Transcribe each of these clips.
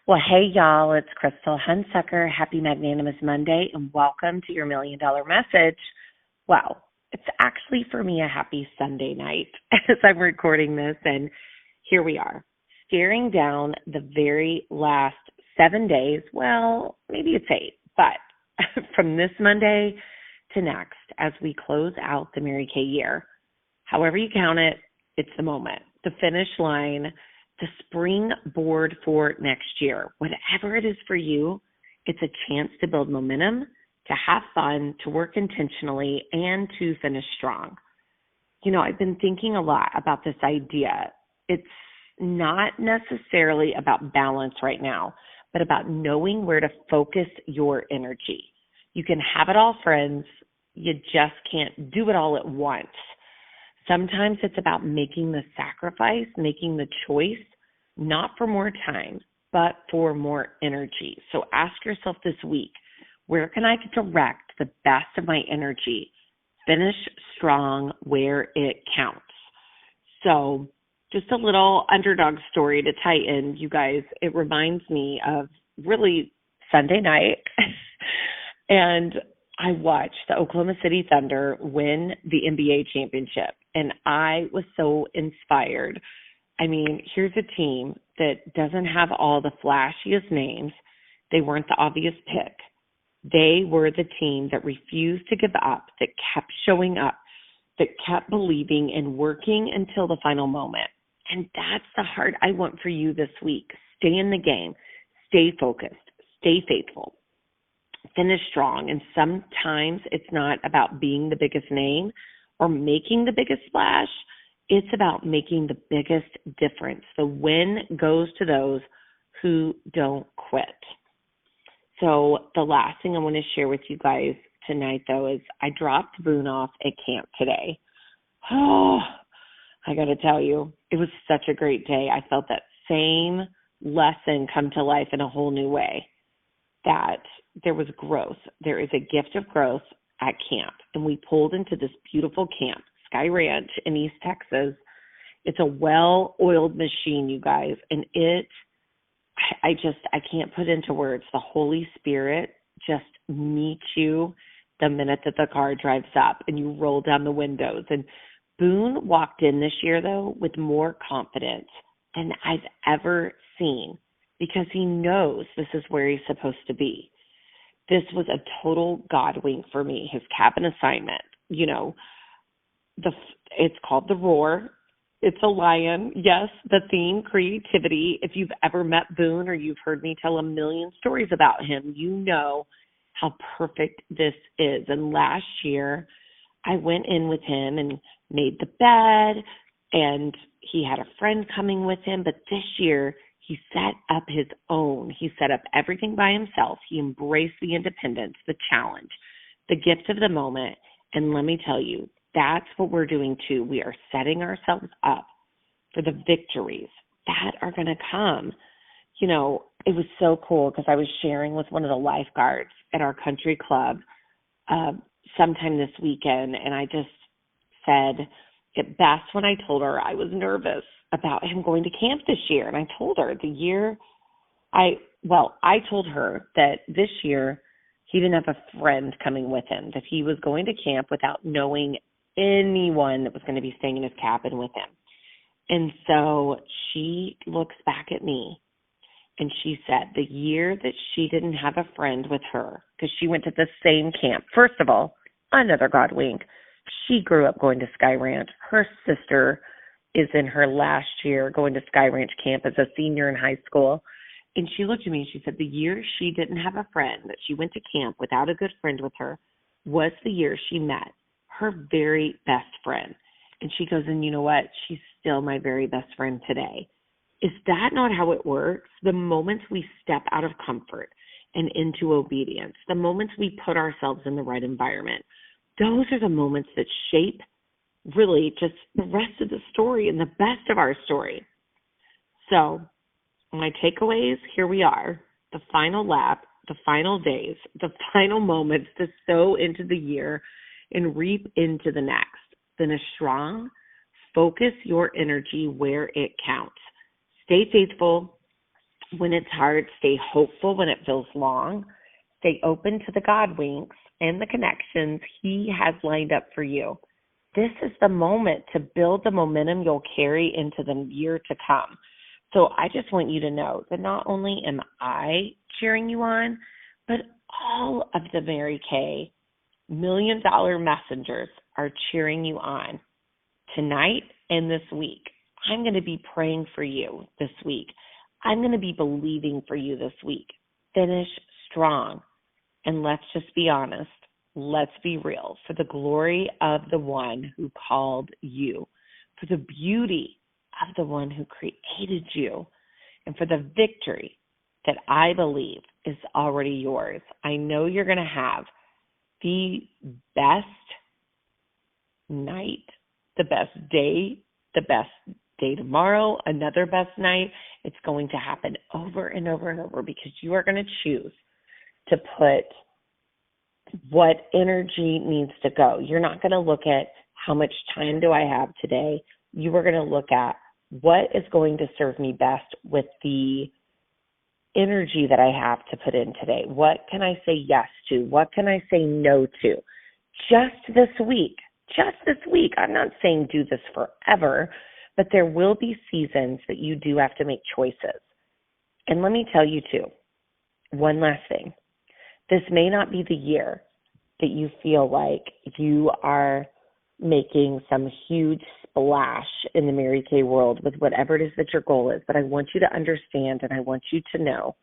Well, hey, y'all, it's Krystal Hunsucker. Happy Magnanimous Monday, and welcome to your $1,000,000 message. Well, it's actually for me a happy Sunday night as I'm recording this, and here we are, staring down the very last 7 days. Well, maybe it's 8, but from this Monday to next as we close out the Mary Kay year. However you count it, it's the moment, the finish line, the springboard for next year. Whatever it is for you, it's a chance to build momentum, to have fun, to work intentionally, and to finish strong. You know, I've been thinking a lot about this idea. It's not necessarily about balance right now, but about knowing where to focus your energy. You can have it all, friends. You just can't do it all at once. Sometimes it's about making the sacrifice, making the choice, not for more time, but for more energy. So ask yourself this week, where can I direct the best of my energy? Finish strong where it counts. So just a little underdog story to tie in, you guys. It reminds me of really Sunday night. And I watched the Oklahoma City Thunder win the NBA championship, and I was so inspired. I mean, here's a team that doesn't have all the flashiest names. They weren't the obvious pick. They were the team that refused to give up, that kept showing up, that kept believing and working until the final moment. And that's the heart I want for you this week. Stay in the game. Stay focused. Stay faithful. Finish strong. And sometimes it's not about being the biggest name or making the biggest splash. It's about making the biggest difference. The win goes to those who don't quit. So the last thing I want to share with you guys tonight, though, is I dropped Boone off at camp today. Oh, I got to tell you, it was such a great day. I felt that same lesson come to life in a whole new way, that there was growth. There is a gift of growth at camp. And we pulled into this beautiful camp, Sky Ranch in East Texas. It's a well-oiled machine, you guys. And I can't put into words. The Holy Spirit just meets you the minute that the car drives up and you roll down the windows. And Boone walked in this year, though, with more confidence than I've ever seen because he knows this is where he's supposed to be. This was a total God wink for me, his cabin assignment. You know, it's called The Roar. It's a lion. Yes, the theme, creativity. If you've ever met Boone or you've heard me tell a million stories about him, you know how perfect this is. And last year, I went in with him and made the bed, and he had a friend coming with him. But this year, he set up his own. He set up everything by himself. He embraced the independence, the challenge, the gift of the moment. And let me tell you, that's what we're doing too. We are setting ourselves up for the victories that are going to come. You know, it was so cool because I was sharing with one of the lifeguards at our country club sometime this weekend, and I just said it best when I told her I was nervous about him going to camp this year. And I told her I told her that this year he didn't have a friend coming with him, that he was going to camp without knowing anyone that was going to be staying in his cabin with him. And so she looks back at me and she said the year that she didn't have a friend with her, because she went to the same camp. First of all, another God wink. She grew up going to Sky Ranch. Her sister is in her last year going to Sky Ranch camp as a senior in high school. And she looked at me and she said the year she didn't have a friend, that she went to camp without a good friend with her, was the year she met her very best friend. And she goes, and you know what? She's still my very best friend today. Is that not how it works? The moments we step out of comfort and into obedience, the moments we put ourselves in the right environment, those are the moments that shape really just the rest of the story and the best of our story. So my takeaways, here we are, the final lap, the final days, the final moments to sow into the year and reap into the next. Finish strong, focus your energy where it counts. Stay faithful, When it's hard, stay hopeful when it feels long. Stay open to the God winks and the connections He has lined up for you. This is the moment to build the momentum you'll carry into the year to come. So I just want you to know that not only am I cheering you on, but all of the Mary Kay $1 Million Messengers are cheering you on tonight and this week. I'm going to be praying for you this week. I'm going to be believing for you this week. Finish strong. And let's just be honest. Let's be real. For the glory of the one who called you, for the beauty of the one who created you, and for the victory that I believe is already yours. I know you're going to have the best night, the best day tomorrow, another best night. It's going to happen over and over and over because you are going to choose to put what energy needs to go. You're not going to look at how much time do I have today. You are going to look at what is going to serve me best with the energy that I have to put in today. What can I say yes to? What can I say no to? Just this week. I'm not saying do this forever, but there will be seasons that you do have to make choices. And let me tell you too, one last thing. This may not be the year that you feel like you are making some huge splash in the Mary Kay world with whatever it is that your goal is, but I want you to understand and I want you to know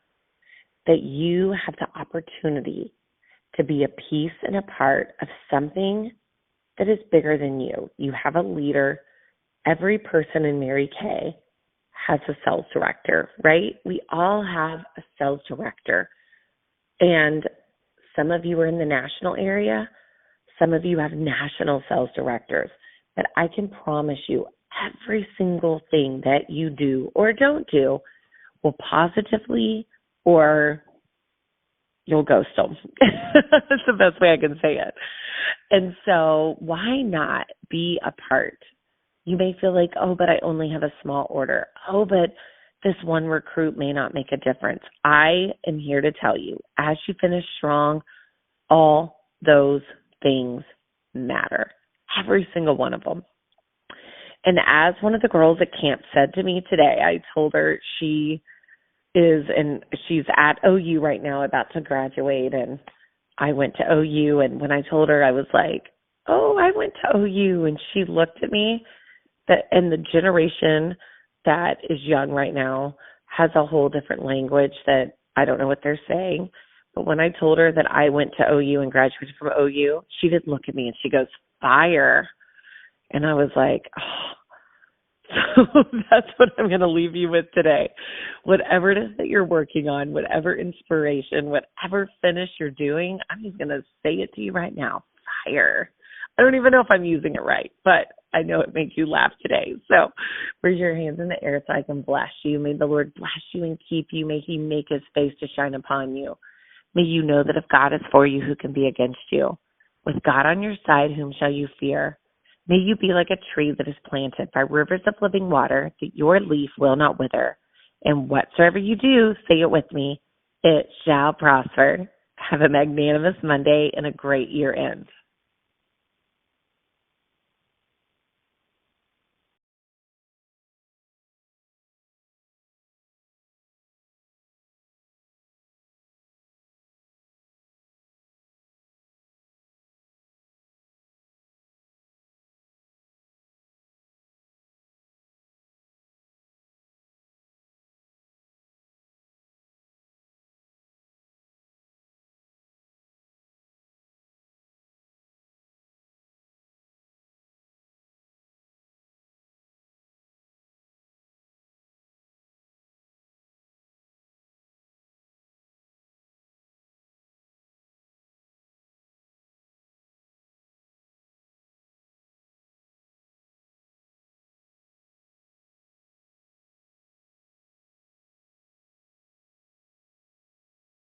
that you have the opportunity to be a piece and a part of something that is bigger than you. You have a leader. Every person in Mary Kay has a sales director, right? We all have a sales director. And some of you are in the national area. Some of you have national sales directors. But I can promise you every single thing that you do or don't do will positively or you'll ghost them. That's the best way I can say it. And so why not be a part? You may feel like, oh, but I only have a small order. Oh, but this one recruit may not make a difference. I am here to tell you, as you finish strong, all those things matter. Every single one of them. And as one of the girls at camp said to me today, I told her she's at OU right now, about to graduate, and I went to OU, and when I told her, I was like, oh, I went to OU, and she looked at me, and the generation that is young right now has a whole different language that I don't know what they're saying. But when I told her that I went to OU and graduated from OU, she did look at me and she goes, fire. And I was like, oh. So that's what I'm going to leave you with today. Whatever it is that you're working on, whatever inspiration, whatever finish you're doing, I'm just going to say it to you right now. Fire. I don't even know if I'm using it right, but I know it makes you laugh today. So raise your hands in the air so I can bless you. May the Lord bless you and keep you. May He make His face to shine upon you. May you know that if God is for you, who can be against you? With God on your side, whom shall you fear? May you be like a tree that is planted by rivers of living water, that your leaf will not wither. And whatsoever you do, say it with me, it shall prosper. Have a magnanimous Monday and a great year end.